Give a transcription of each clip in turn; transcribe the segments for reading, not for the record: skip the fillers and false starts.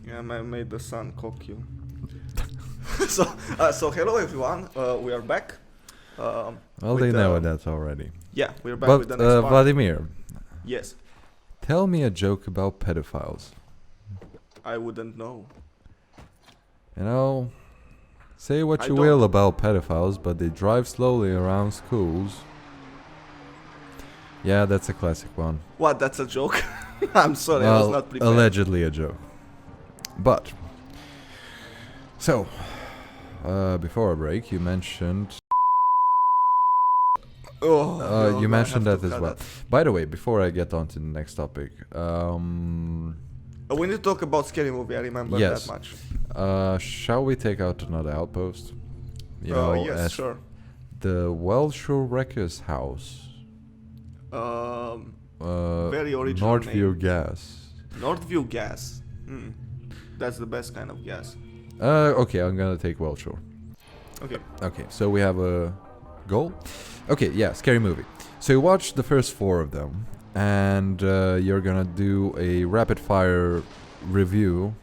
Yeah, made the sun cock you. So hello everyone. We are back. Well, they know that already. Yeah, we're back But with the next part. Vladimir, Yes, tell me a joke about pedophiles. I wouldn't know. You know, say what I you don't. will about pedophiles, but they drive slowly around schools. Yeah, that's a classic one. What? That's a joke. I'm sorry, I was Well, not prepared. allegedly a joke. But so, before our break, you mentioned Oh, you no, I mentioned have that to as cut well. that. By the way, before I get on to the next topic, We need to talk about scary movie. I remember Yes. that much. shall we take out another outpost? You know, Yes, at sure. the Welshore Wrecker's house. Very original Northview name. Gas. Northview gas. That's the best kind of gas. Okay, I'm gonna take Welshore. Okay. Okay, so we have a goal. Okay, yeah, scary movie. So you watch the first 4 of them, and you're gonna do a rapid fire review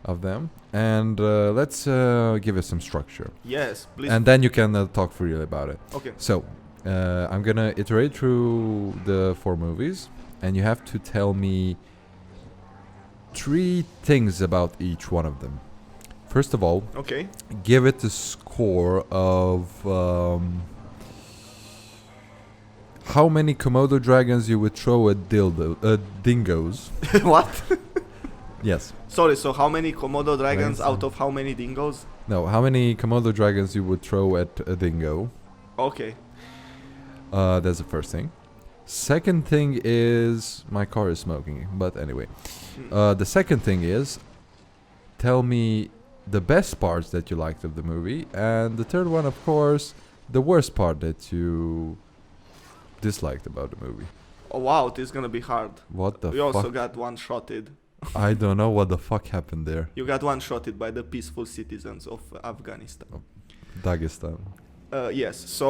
of them, and let's give it some structure, Yes, please. and then you can talk freely about it. Okay. So I'm gonna iterate through the 4 movies, and you have to tell me 3 things about each one of them. First of all, Okay. give it a score of how many Komodo dragons you would throw at dingoes. What? Yes. Sorry, so how many Komodo dragons Dragons, out of how many dingoes? No, how many Komodo dragons you would throw at a dingo. Okay. That's the first thing. Second thing is... My car is smoking, but anyway. The second thing is... Tell me the best parts that you liked of the movie. And the third one, of course, the worst part that you disliked about the movie. Oh wow, this is gonna be hard. What the We also fuck? got one-shotted. I don't know what the fuck happened there. You got one-shotted by the peaceful citizens of Afghanistan. Dagestan. Yes, so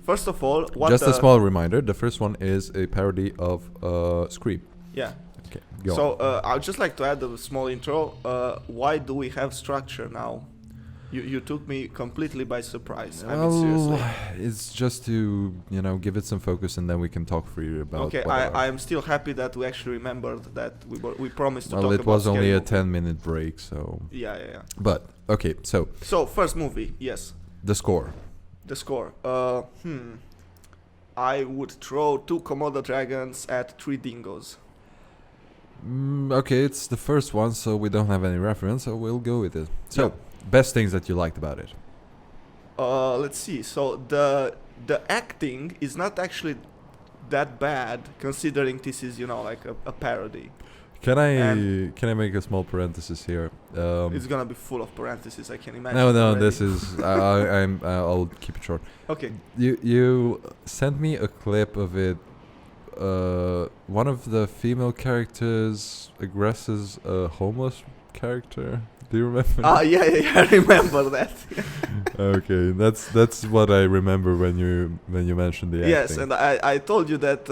first of all, what Just a small reminder, the first one is a parody of Scream. Yeah. Okay, go So on. I'd just like to add a small intro. Why do we have structure now? You took me completely by surprise. I mean, seriously. It's just to, give it some focus, and then we can talk freely about Okay, whatever. I'm still happy that we actually remembered that we promised to Well, talk it about was only scary a movie. 10-minute break, so... Yeah. But, okay, so, So first movie, yes, the score. the score. I would throw 2 Komodo dragons at 3 dingoes. Okay, it's the first one, so we don't have any reference, so we'll go with it. So, Yeah. best things that you liked about it. Let's see. So the acting is not actually that bad, considering this is like a parody. Can I make a small parenthesis here? It's gonna be full of parentheses. I can imagine. No, already. this is I'll keep it short. Okay. You sent me a clip of it. One of the female characters aggresses a homeless character. Do you remember? Yeah, I remember that. Okay, that's what I remember when you mentioned the acting. Yes, and I told you that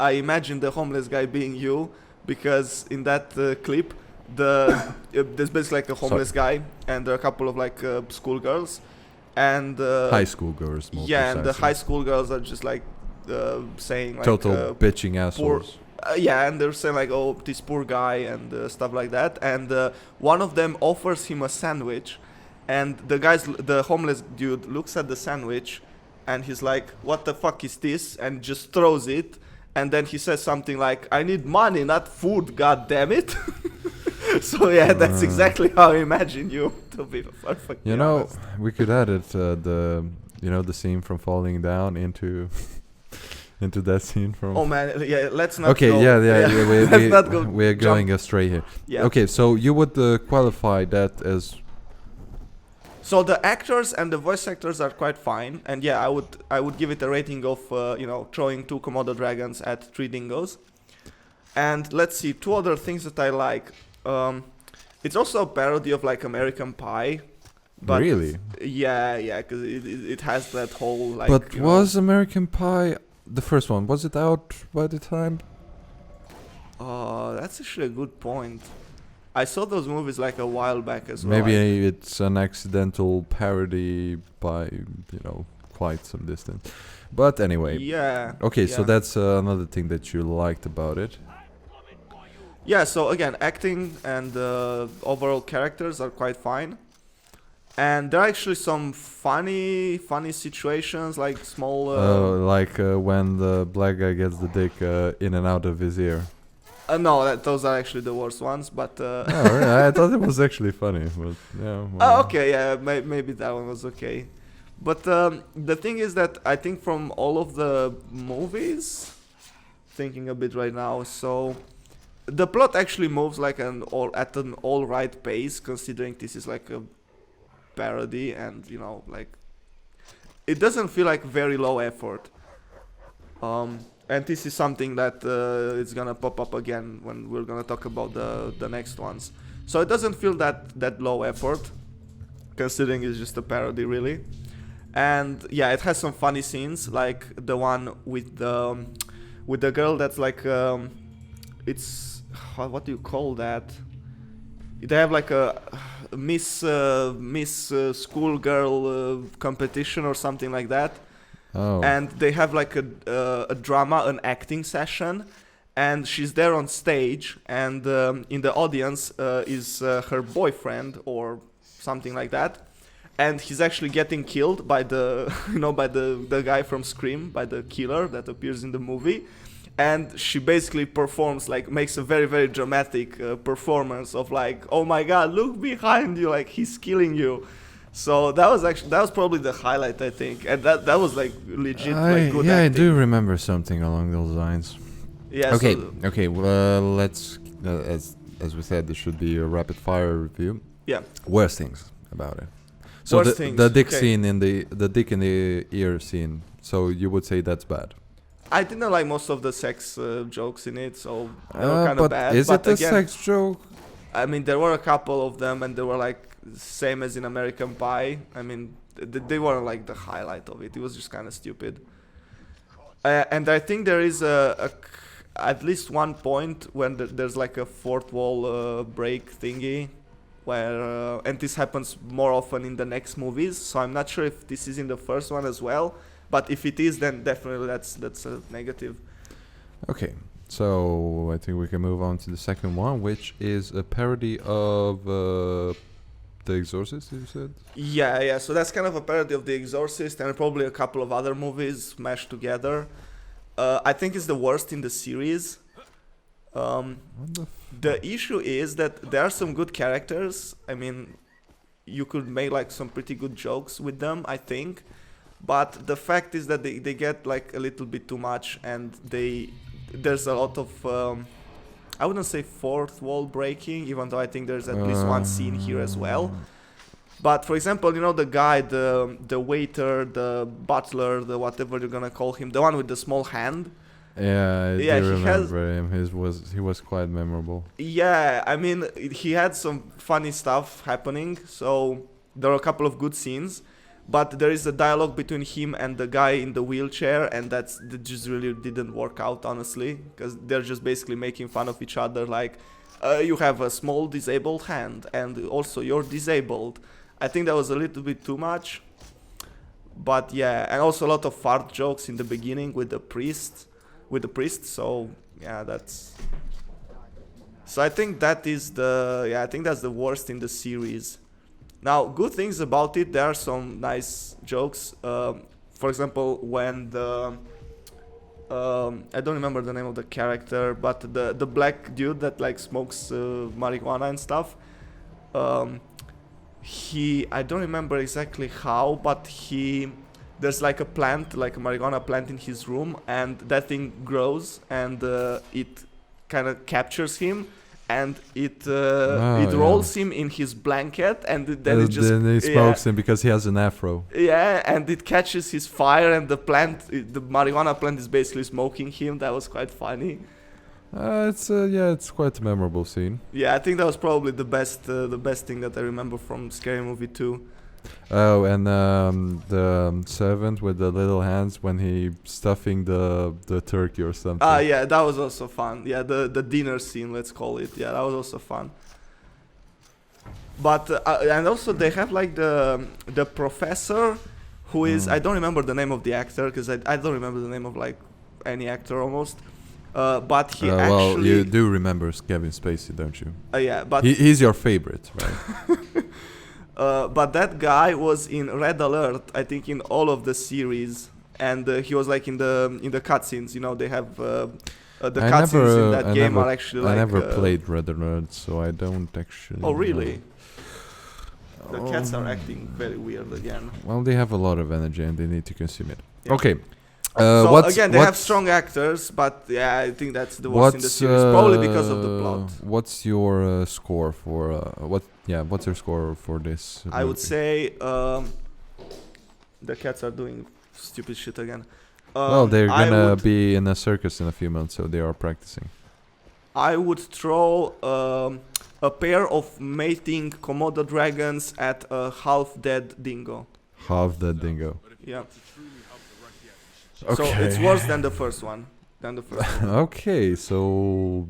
I imagined the homeless guy being you, because in that clip, there's basically like a homeless guy and there are a couple of like schoolgirls, and high school girls. More yeah, and the precisely. high school girls are just like saying like Total bitching assholes. yeah, and they're saying like, oh, this poor guy and stuff like that, and one of them offers him a sandwich, and the homeless dude looks at the sandwich and he's like, what the fuck is this, and just throws it, and then he says something like, I need money, not food, god damn it. So yeah, that's exactly how I imagine you to be perfectly honest. We could add it the scene from falling down into that scene from... Oh man, yeah, let's not Okay, go. Let's not go we're going jump. astray here. Yeah. Okay, so you would qualify that as... So the actors and the voice actors are quite fine, and yeah, I would give it a rating of throwing 2 Komodo dragons at 3 dingoes. And let's see, 2 other things that I like. It's also a parody of like American Pie. But Really? Yeah, because it has that whole like. But was American Pie, the first one, was it out by the time? That's actually a good point. I saw those movies like a while back as well. Maybe it's an accidental parody by, quite some distance. But anyway. Yeah. Okay, so yeah. that's another thing that you liked about it. Yeah, so again, acting and overall characters are quite fine. And there are actually some funny situations, like small... When the black guy gets the dick in and out of his ear. No, those are actually the worst ones, but... Oh, really? I thought it was actually funny, but yeah. Oh, okay, yeah, maybe that one was okay. But the thing is that I think from all of the movies, thinking a bit right now, so the plot actually moves like at an all right pace, considering this is like a parody, and like it doesn't feel like very low effort. And this is something that is gonna pop up again when we're gonna talk about the next ones. So it doesn't feel that low effort, considering it's just a parody, really. And yeah, it has some funny scenes, like the one with the girl that's like it's what do you call that? They have like a Miss Schoolgirl competition or something like that. Oh. And they have like a drama, an acting session, and she's there on stage, and in the audience is her boyfriend or something like that, and he's actually getting killed by the by the guy from Scream, by the killer that appears in the movie, and she basically makes a very, very dramatic performance of like, oh my god, look behind you, like he's killing you. So that was probably the highlight, I think, and that was like legit, like good yeah, acting. I do remember something along those lines. Yeah. Okay, So, okay. Well, let's as we said, this should be a rapid fire review. yeah. Worst things about it. So Worst the things, dick okay. scene in the dick in the ear scene. So you would say that's bad. I didn't like most of the sex jokes in it, so they were kind of but bad. is But it a again, sex joke? I mean, there were a couple of them, and they were like same as in American Pie. I mean, they weren't like the highlight of it. It was just kind of stupid. And I think there is at least one point when there's like a fourth wall break thingy, where and this happens more often in the next movies. So I'm not sure if this is in the first one as well. But if it is, then definitely that's a negative. Okay, so I think we can move on to the second one, which is a parody of The Exorcist, you said? Yeah. So that's kind of a parody of The Exorcist and probably a couple of other movies mashed together. I think it's the worst in the series. The issue is that there are some good characters. I mean, you could make like some pretty good jokes with them, I think. But the fact is that they get like a little bit too much, and there's a lot of I wouldn't say fourth wall breaking, even though I think there's at least one scene here as well. But for example, the guy, the waiter, the butler, the whatever you're gonna call him, the one with the small hand. Yeah, I Yeah, do he remember him. He was quite memorable. Yeah, I mean, he had some funny stuff happening, so there are a couple of good scenes. But there is a dialogue between him and the guy in the wheelchair, and that just really didn't work out, honestly, because they're just basically making fun of each other, like, you have a small disabled hand, and also you're disabled. I think that was a little bit too much. But yeah, and also a lot of fart jokes in the beginning with the priest, so yeah, So I think that's the worst in the series. Now, good things about it, there are some nice jokes. For example, when I don't remember the name of the character, but the black dude that like smokes marijuana and stuff. I don't remember exactly how, but there's like a plant, like a marijuana plant in his room, and that thing grows, and it kind of captures him. And it rolls him in his blanket, and then it just... Then he smokes him because he has an afro. Yeah, and it catches his fire, and the marijuana plant is basically smoking him. That was quite funny. It's quite a memorable scene. Yeah, I think that was probably the best thing that I remember from Scary Movie 2. Oh, and the servant with the little hands when he stuffing the turkey or something. Yeah, that was also fun. Yeah, the dinner scene, let's call it. Yeah, that was also fun. But and also they have like the professor, who is I don't remember the name of the actor because I don't remember the name of like any actor almost. But he well, actually you do remember Kevin Spacey, don't you? yeah, but He's your favorite, right? but that guy was in Red Alert, I think, in all of the series, and he was like in the cutscenes. You know, they have the cutscenes in that game are actually like. I never played Red Alert, so I don't actually. Oh really? know. The cats are acting very weird again. Well, they have a lot of energy and they need to consume it. Yeah. Okay. So again, they have strong actors, but yeah, I think that's the worst in the series, probably because of the plot. What's your score for what? Yeah, what's your score for this? I would say the cats are doing stupid shit again. Well, they're gonna be in a circus in a few months, so they are practicing. I would throw a pair of mating Komodo dragons at a half-dead dingo. Half-dead dingo. Yeah. Okay. So it's worse than the first one. Okay, so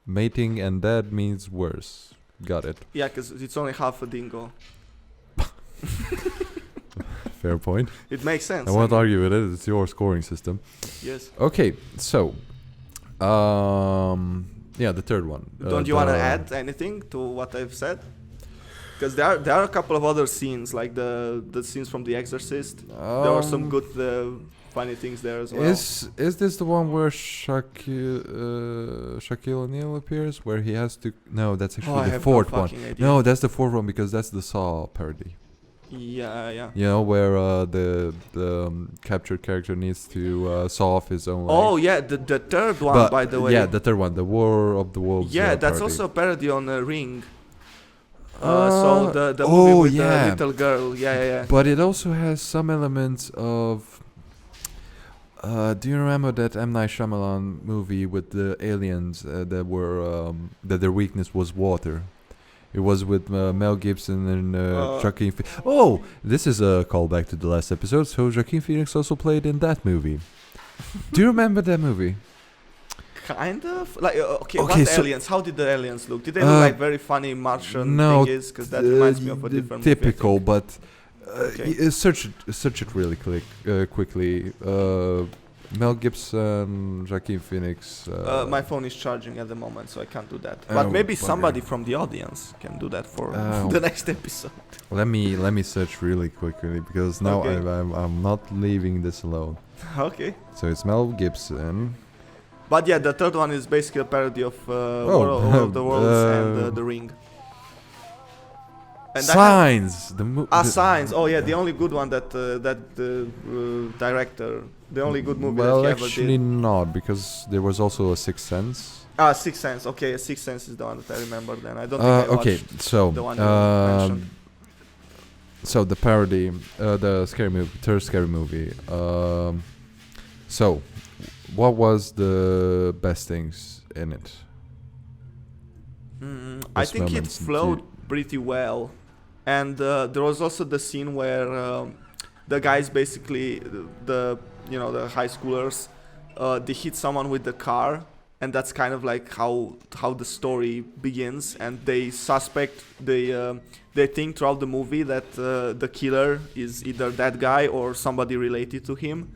mating and dead means worse. Got it. Yeah, because it's only half a dingo. Fair point. It makes sense. I won't argue with it. It's your scoring system. Yes. Okay, so yeah, the third one. Don't you want to add anything to what I've said? Because there are a couple of other scenes, like the scenes from The Exorcist. There were some good funny things there as well. Is this the one where Shaquille O'Neal appears? Where he has to? No, that's actually the fourth one. Idea. No, that's the fourth one because that's the Saw parody. Yeah, yeah. You know where the captured character needs to saw off his own leg. Oh yeah, the third one, by the way. Yeah, the third one, the War of the Wolves. Yeah, that's parody. also a parody on Ring. So the movie with the little girl. Yeah. But it also has some elements of. Do you remember that M. Night Shyamalan movie with the aliens that were that their weakness was water? It was with Mel Gibson and Joaquin Phoenix. Oh, this is a callback to the last episode. So Joaquin Phoenix also played in that movie. Do you remember that movie? Kind of. Like what so aliens? How did the aliens look? Did they look like very funny Martian thingies? Because that reminds me of a different typical, movie. but search it really quickly. Mel Gibson, Joaquin Phoenix. My phone is charging at the moment, so I can't do that. But maybe somebody from the audience can do that for the next episode. Let me search really quickly because now I'm not leaving this alone. Okay. So it's Mel Gibson. But yeah, the third one is basically a parody of War of the Worlds and The Ring. And Signs. Signs. Oh yeah, the only good one that director, the only good movie that he ever did. Well, actually not, because there was also a Sixth Sense. Sixth Sense. Okay, Sixth Sense is the one that I remember. Then I don't think I watched so the one you mentioned. So the parody, the scary movie, third scary movie. So, what was the best things in it? I think it flowed pretty well. And there was also the scene where the guys basically, the high schoolers, they hit someone with the car, and that's kind of like how the story begins. And they suspect, they think throughout the movie that the killer is either that guy or somebody related to him.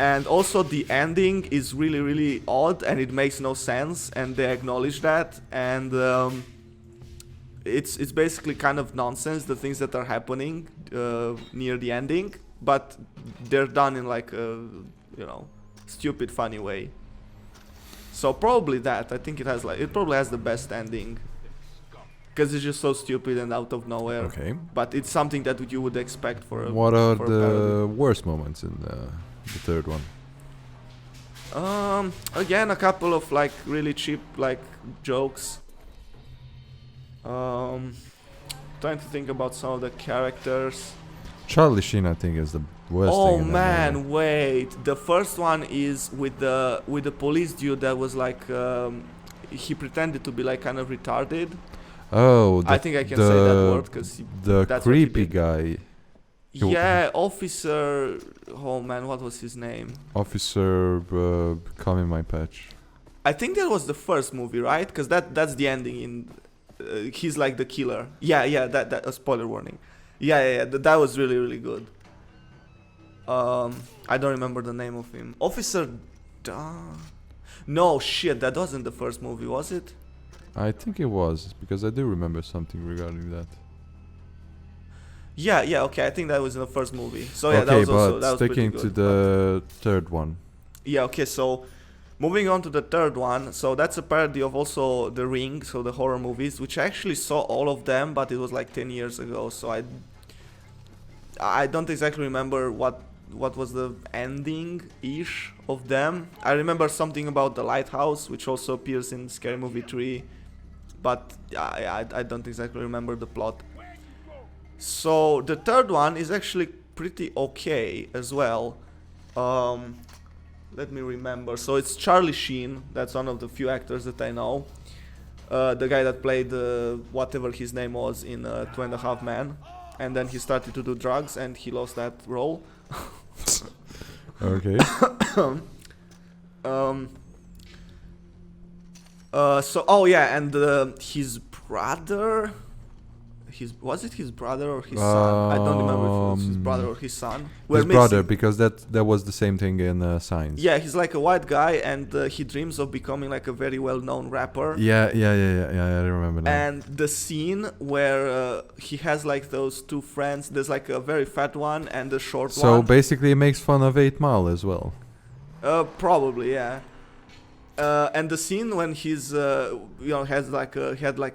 And also the ending is really, really odd, and it makes no sense, and they acknowledge that. And it's basically kind of nonsense, the things that are happening near the ending, but they're done in like a stupid funny way. So probably that. I think it probably has the best ending, because it's just so stupid and out of nowhere. Okay. But it's something that you would expect for a. What are for the worst moments in the third one? Again, a couple of like really cheap like jokes. Trying to think about some of the characters. Charlie Sheen, I think, is the worst thing. Oh man, wait! The first one is with the police dude that was like he pretended to be like kind of retarded. Oh, I think I can say that word because the creepy guy. Yeah, officer. Oh man, what was his name? Officer, come in my patch. I think that was the first movie, right? Because that's the ending in he's like the killer. Yeah, that a spoiler warning. Yeah, that was really really good. I don't remember the name of him. Officer No, shit, that wasn't the first movie, was it? I think it was, because I do remember something regarding that. Yeah, okay, I think that was in the first movie. So yeah, that Okay, was also but sticking to the third one. Yeah, okay, so moving on to the third one, so that's a parody of also The Ring, so the horror movies, which I actually saw all of them, but it was like 10 years ago, so I don't exactly remember what was the ending-ish of them. I remember something about the lighthouse, which also appears in Scary Movie 3, but I don't exactly remember the plot. So the third one is actually pretty okay as well. Let me remember. So it's Charlie Sheen. That's one of the few actors that I know. The guy that played whatever his name was in Two and a Half Men, and then he started to do drugs and he lost that role. Okay. So oh yeah, and his brother. Was it his brother or his son? I don't remember if it was his brother or his son. His brother, because that was the same thing in Signs. Yeah, he's like a white guy, and he dreams of becoming like a very well-known rapper. Yeah, I remember now. And the scene where he has like those two friends, there's like a very fat one and a short one. So basically it makes fun of 8 Mile as well. Probably, yeah. And the scene when he's had like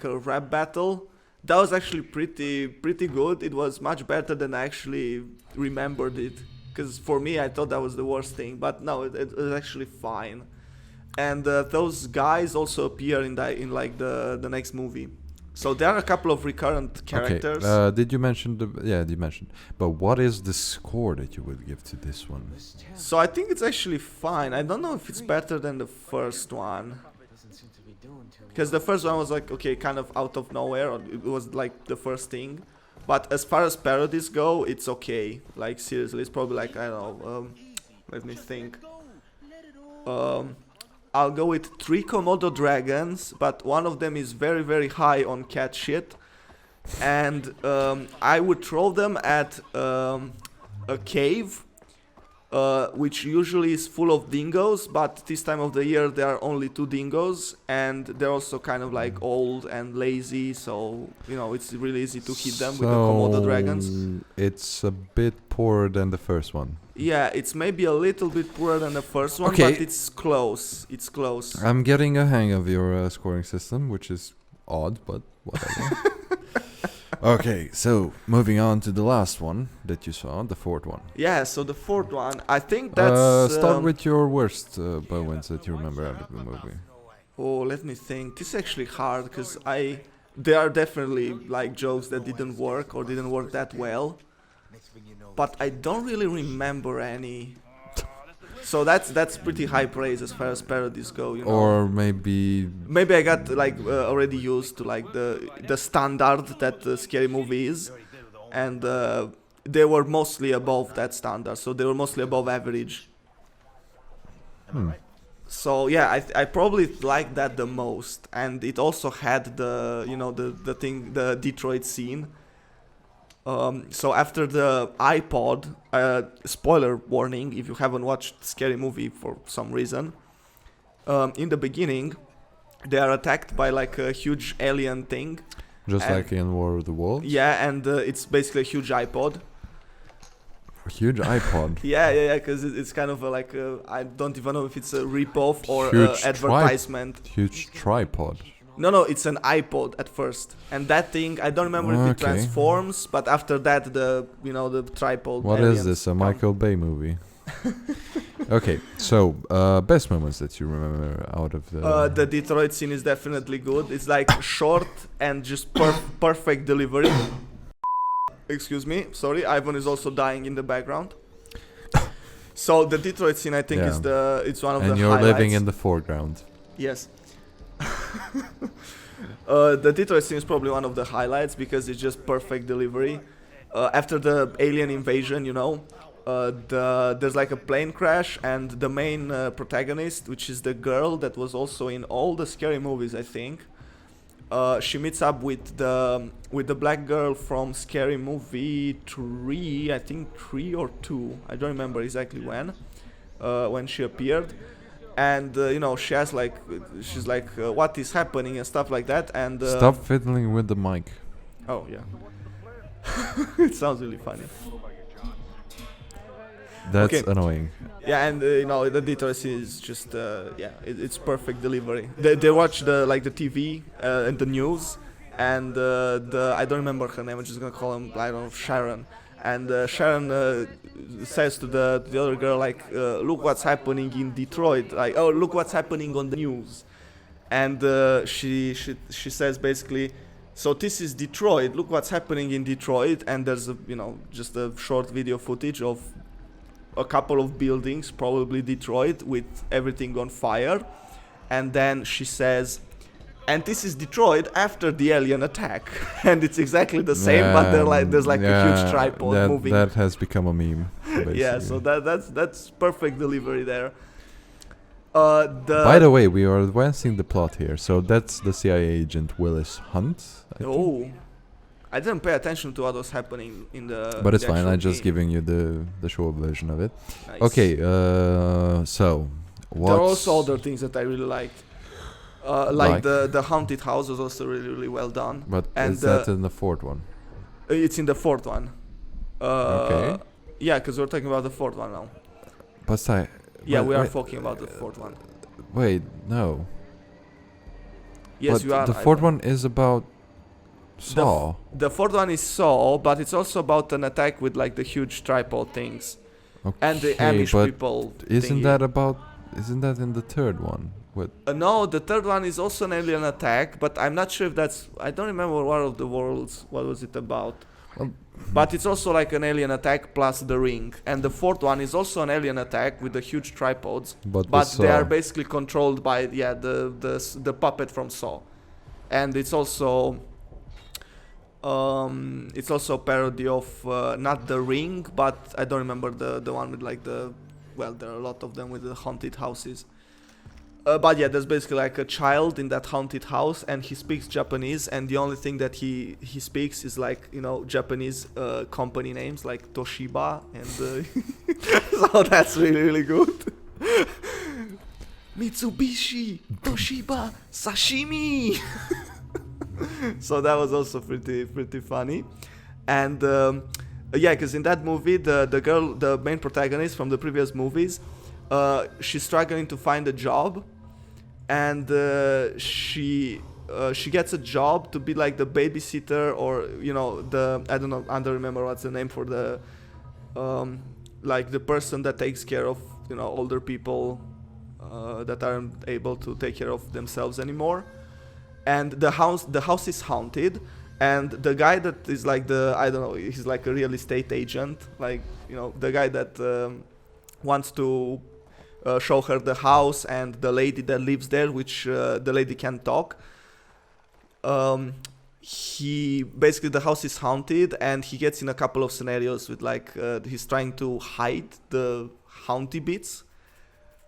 a rap battle, that was actually pretty good. It was much better than I actually remembered it, because for me I thought that was the worst thing, but no, it was actually fine. And those guys also appear in like the next movie. So there are a couple of recurrent characters. Okay. Did you mention you mentioned. But what is the score that you would give to this one? So I think it's actually fine. I don't know if it's better than the first one, because the first one was like, okay, kind of out of nowhere, or it was like the first thing. But as far as parodies go, it's okay. Like seriously, it's probably like, I don't know, let me think. I'll go with 3 Komodo dragons, but one of them is very very high on cat shit, and I would throw them at a cave, which usually is full of dingoes, but this time of the year there are only 2 dingoes, and they're also kind of like old and lazy, so it's really easy to hit them with the Komodo dragons. It's a bit poorer than the first one. Yeah, it's maybe a little bit poorer than the first one, Okay. but it's close. It's close. I'm getting a hang of your scoring system, which is odd, but whatever. Okay, so moving on to the last one that you saw, the fourth one. Yeah, so the fourth one, I think that's... Start with your worst moments that you remember out of the movie. Oh, let me think. This is actually hard, because there are definitely like jokes that didn't work or didn't work that well, but I don't really remember any. So that's pretty high praise as far as parodies go, Or maybe I got like already used to like the standard that the Scary Movie is, and they were mostly above that standard, so they were mostly above average. So yeah, I probably liked that the most, and it also had the Detroit scene. So after the iPod, spoiler warning if you haven't watched Scary Movie for some reason, in the beginning they are attacked by like a huge alien thing. Just like in War of the Worlds? Yeah, and it's basically a huge iPod. A huge iPod? Yeah, because it's kind of like I don't even know if it's a rip-off or Huge advertisement. Huge tripod. No, it's an iPod at first, and that thing I don't remember if it transforms, but after that the tripod. What is this? A Michael Bay movie? Okay, so best moments that you remember out of the Detroit scene is definitely good. It's like short and just perfect delivery. Excuse me, sorry, Ivan is also dying in the background. So the Detroit scene, I think, it's one of the highlights. And you're living in the foreground. Yes. The Detroit scene is probably one of the highlights because it's just perfect delivery. After the alien invasion, there's like a plane crash, and the main protagonist, which is the girl that was also in all the Scary Movies, I think, she meets up with the black girl from Scary Movie 3, I think 3 or 2. I don't remember exactly when she appeared. And she has like, she's like, what is happening and stuff like that. And Stop fiddling with the mic. oh yeah, it sounds really funny. That's Okay. annoying. Yeah, and the Detroit is just it's perfect delivery. They watch the TV and the news, and I don't remember her name. I'm just gonna call him, I don't know, Sharon. And Sharon says to the other girl, like, look what's happening in Detroit. Like, oh, look what's happening on the news. And she says basically, so this is Detroit. Look what's happening in Detroit. And there's just a short video footage of a couple of buildings, probably Detroit, with everything on fire. And then she says, and this is Detroit after the alien attack. And it's exactly the same, but there's like a huge tripod moving. That has become a meme. Basically. Yeah, so that's perfect delivery there. By the way, we are advancing the plot here. So that's the CIA agent Willis Hunt. I think. I didn't pay attention to what was happening in the. But it's the fine. actual I'm just game. giving you the short version of it. Nice. Okay. So what? There are also other things that I really liked. Like the haunted house was also really, really well done. But and is that in the fourth one? It's in the fourth one. Okay. Yeah, because we're talking about the fourth one now. Yeah, we are talking about the fourth one. Wait, no. Yes, but you are. The fourth one is about Saw. The fourth one is Saw, but it's also about an attack with like the huge tripod things. Okay, And the Amish but people. Isn't that in the third one? What? No, the third one is also an alien attack, but I'm not sure if that's. I don't remember War of the Worlds. What was it about? But it's also like an alien attack plus the ring. And the fourth one is also an alien attack with the huge tripods. But they are basically controlled by the puppet from Saw. And it's also a parody of not the ring, but I don't remember the one with like there are a lot of them with the haunted houses. But yeah, there's basically like a child in that haunted house, and he speaks Japanese, and the only thing that he speaks is like Japanese company names like Toshiba, and so that's really, really good. Mitsubishi, Toshiba, sashimi. So that was also pretty funny. And yeah, because in that movie, the girl, the main protagonist from the previous movies, she's struggling to find a job, and she gets a job to be like the babysitter, or I don't remember what's the name for the like the person that takes care of older people that aren't able to take care of themselves anymore. And the house is haunted, and the guy that is like he's like a real estate agent, like the guy that wants to show her the house and the lady that lives there, which the lady can't talk. He basically, the house is haunted, and he gets in a couple of scenarios with like he's trying to hide the haunty bits.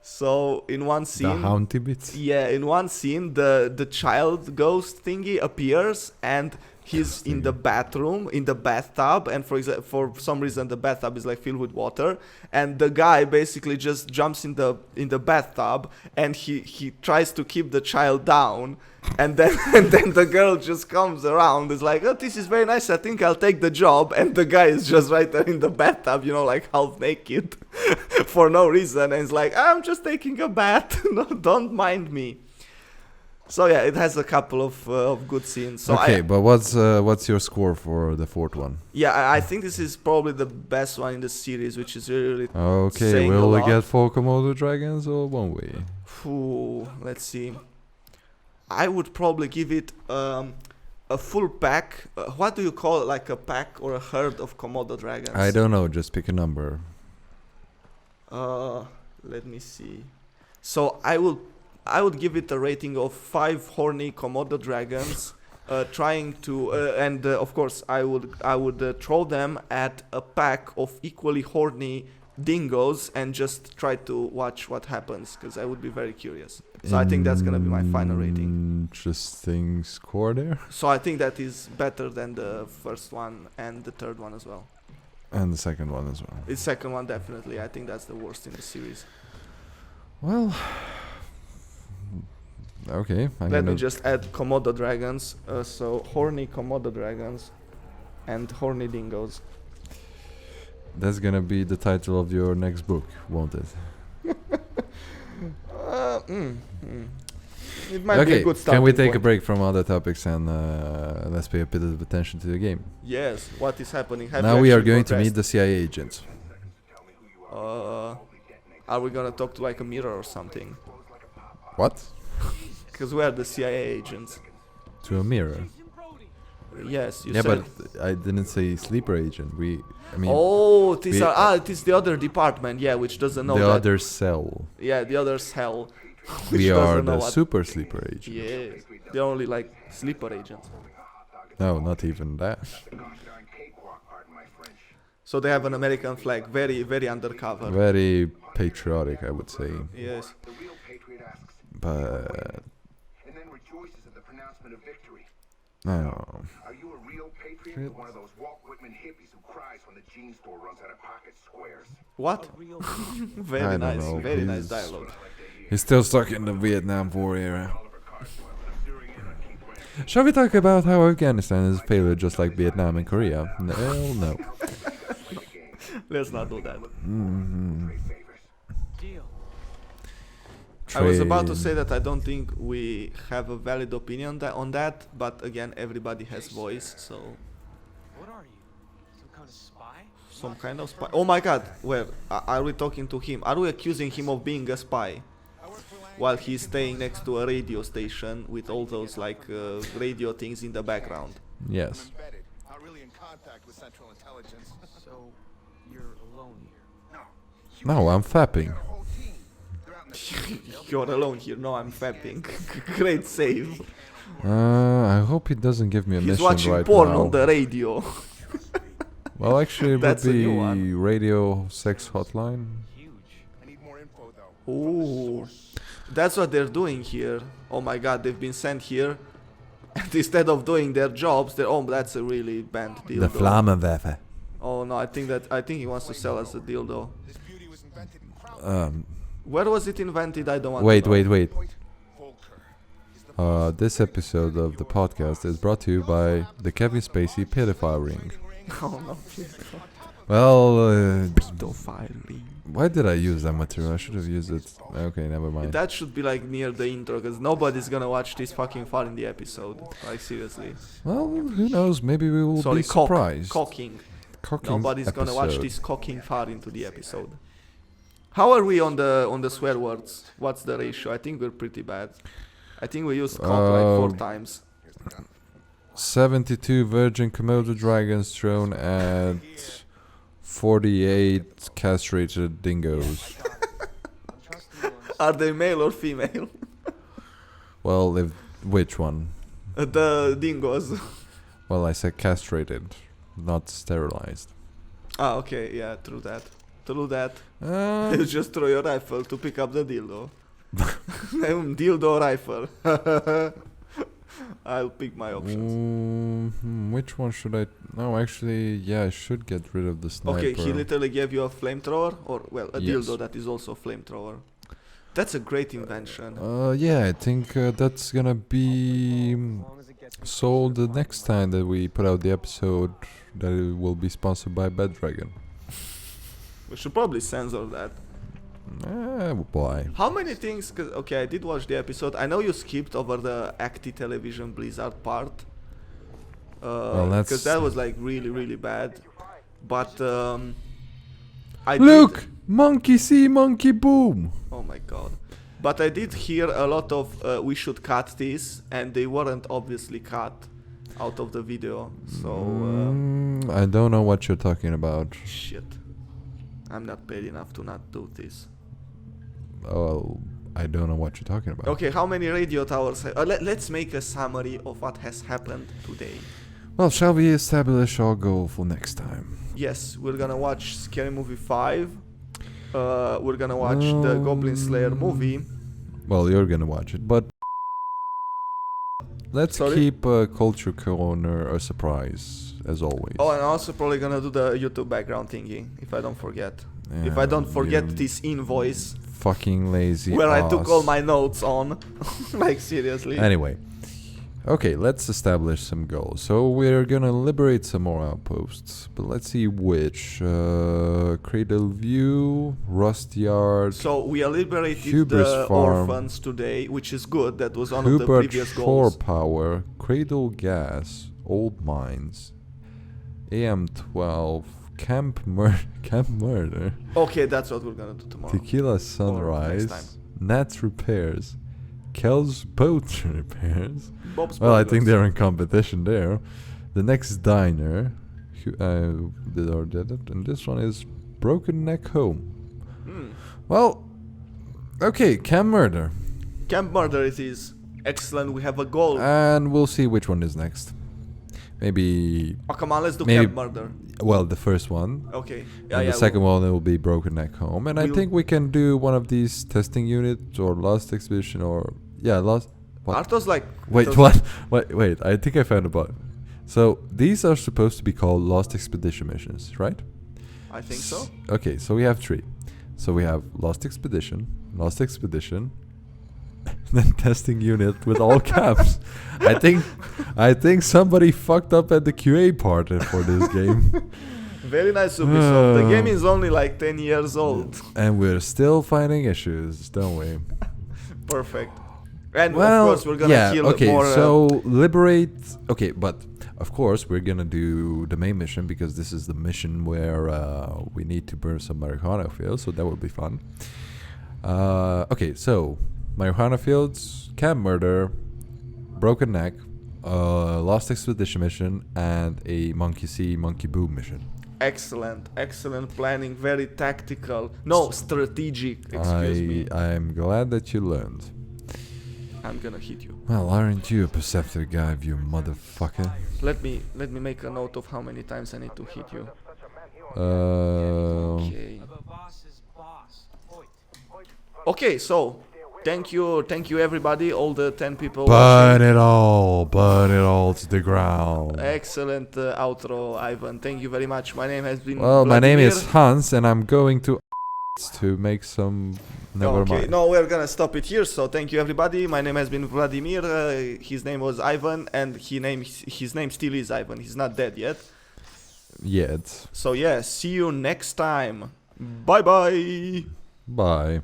So in one scene, the haunty bits. Yeah, in one scene, the child ghost thingy appears, and he's in the bathroom, in the bathtub, and for some reason the bathtub is like filled with water, and the guy basically just jumps in the bathtub, and he tries to keep the child down, and then the girl just comes around, is like, oh, this is very nice, I think I'll take the job, and the guy is just right there in the bathtub, like half naked for no reason, and it's like, I'm just taking a bath, no, don't mind me. So yeah, it has a couple of good scenes. So okay, but what's your score for the fourth one? Yeah, I think this is probably the best one in the series, which is really okay. Will we get 4 Komodo dragons or won't we? Let's see. I would probably give it a full pack. What do you call it? Like a pack or a herd of Komodo dragons? I don't know. Just pick a number. Let me see. So I would give it a rating of 5 horny Komodo dragons, trying to and of course I would throw them at a pack of equally horny dingoes and just try to watch what happens, because I would be very curious. So I think that's gonna be my final rating. Interesting score there. So I think that is better than the first one and the third one as well. And the second one as well. The second one definitely. I think that's the worst in the series. Well, okay. Let me just add Komodo dragons. So horny Komodo dragons and horny dingoes. That's gonna be the title of your next book, won't it? It might be a good starting can we take a point. break from other topics and let's pay a bit of attention to the game? Yes, what is happening? Have Now you we are actually going to meet progressed? the CIA agents. Are we gonna talk to like a mirror or something? What? Because we are the CIA agents. To a mirror? Yes, you Yeah, said. but I didn't say sleeper agent. I mean, Oh, it is, we- it is the other department, yeah, which doesn't know the that. other cell. Yeah, the other cell. which We are doesn't know the what. super sleeper agent. Yeah, they're only like sleeper agents. No, not even that. So they have an American flag, very, very undercover. Very patriotic, I would say. Yes. But And then rejoices at the pronouncement of victory. no. Are you a real patriot or one of those Walt Whitman hippies who cries when the jean store runs out of pocket squares? What? I Very don't nice, know, very nice he's- dialogue. He's still stuck in the Vietnam War era. Shall we talk about how Afghanistan is a failure just like Vietnam and Korea? Hell no. Let's not do that. Mm-hmm. I was about to say that I don't think we have a valid opinion on that, but again, everybody has voice, so What are you? Some kind of spy? some kind of spy. Oh my god, where are we talking to him? Are we accusing him of being a spy? While he's staying next to a radio station with all those like radio things in the background. Yes. Embedded, not really in contact with Central Intelligence. So, you're alone here. No, I'm fapping. Whole team. They're out in the You're alone here. No, I'm fapping. Great save. I hope he doesn't give me a He's mission watching right porn now. on the radio. Well, actually, it would That's a new be one. radio sex hotline. Huge. I need more info though. Ooh, that's what they're doing here. Oh my god, they've been sent here. And instead of doing their jobs, they're that's a really banned dildo. The Flammenwerfer. Oh no, I think he wants to sell us a dildo. This beauty was invented in Crown. Where was it invented? I don't want Wait, to know. wait. Volker. He's the This episode of the podcast is brought to you by the Kevin Spacey pedophile ring. Oh no, please. Well, Pedophile ring. why did I use that material? I should have used it. Okay, never mind. That should be like near the intro, because nobody's gonna watch this fucking far in the episode. Like seriously. Well, who knows? Maybe we will Sorry, be surprised. cocking. Cocking Nobody's gonna watch episode. this cocking far into the episode. How are we on the swear words? What's the ratio? I think we're pretty bad. I think we used cock like 4 times. 72 virgin Komodo dragons thrown at 48 castrated dingoes. Are they male or female? Well, which one? The dingoes. Well, I said castrated, not sterilized. Ah, okay, yeah, true that. True that. Uh, You just throw your rifle to pick up the dildo. Dildo rifle. I'll pick my options. Which one should I? No, actually, yeah, I should get rid of the sniper. Okay, he literally gave you a flamethrower, or well, a Yes. dildo that is also a flamethrower. That's a great invention. Yeah, I think that's gonna be sold the next time that we put out the episode. That it will be sponsored by Beddragon. We should probably censor that. Why? How many things? Cause, okay, I did watch the episode. I know you skipped over the Acti Television Blizzard part. that's- Because that was like really, really bad. But I Look, did, monkey see, monkey boom. oh my god. But I did hear a lot of we should cut this, and they weren't obviously cut out of the video. So I don't know what you're talking about. shit. I'm not paid enough to not do this. Oh, I don't know what you're talking about. Okay, how many radio towers? Let's make a summary of what has happened today. Well, shall we establish our goal for next time? Yes, we're gonna watch Scary Movie 5, we're gonna watch the Goblin Slayer movie. Well, you're gonna watch it, but let's Sorry? keep Culture Corner a surprise, as always. Oh, and also probably gonna do the YouTube background thingy, if I don't forget. If I Yeah, don't forget you this invoice fucking lazy where I took all ass. my notes on. Like, seriously. Anyway, okay, let's establish some goals. So we're gonna liberate some more outposts, but let's see which. Cradle View, Rust Yard, So we liberated Hubris the Farm, orphans today, which is good. That was one of the Hubert previous Shore goals. Power, Cradle Gas, Old Mines, AM12, Camp Murder, Okay, that's what we're gonna do tomorrow. Tequila next time. Sunrise, Nat Repairs, Kel's Boat Repairs. Bob's Well, I think Burgers. they're in competition there. The next diner, and this one is Broken Neck Home. Hmm. Well, okay, Camp Murder, Camp Murder it is. Excellent, we have a goal. and we'll see which one is next. Maybe, Oh, come on, let's do maybe- Camp Murder. well, the first one. Okay. And the second one will be Broken Neck Home, and I We'll- think we can do one of these testing units or Lost Expedition or Lost. What? Are those like... Wait, those- what? Wait, I think I found a bug. So these are supposed to be called Lost Expedition missions, right? I think so. Okay, so we have 3. So we have Lost Expedition, then testing unit with all caps. I think somebody fucked up at the QA part for this game, Very nice, Ubisoft. The game is only like 10 years old. and we're still finding issues, don't we? Perfect. And Well, of course we're gonna kill okay, more... so liberate. Okay, but of course we're gonna do the main mission because this is the mission where we need to burn some marijuana fields, so that will be fun. Okay, so marijuana fields, Camp Murder, Broken Neck, Lost Expedition mission, and a Monkey See, Monkey Boom mission. Excellent, excellent planning, very tactical. No, strategic, excuse me. I'm glad that you learned. I'm gonna hit you. Well, aren't you a perceptive guy, you motherfucker? Let me make a note of how many times I need to hit you. Uh, Okay. The boss is boss. Oi. Okay, so thank you everybody, all the 10 people burn it all to the ground. Excellent outro, Ivan. Thank you very much. My name has been Well, my name is Vladimir. Hans, and I'm going to make some. Never Okay, mind. no, we're gonna stop it here. So thank you everybody. My name has been Vladimir. His name was Ivan, and his name still is Ivan. He's not dead yet. Yet. So yeah, see you next time. Bye bye. Bye.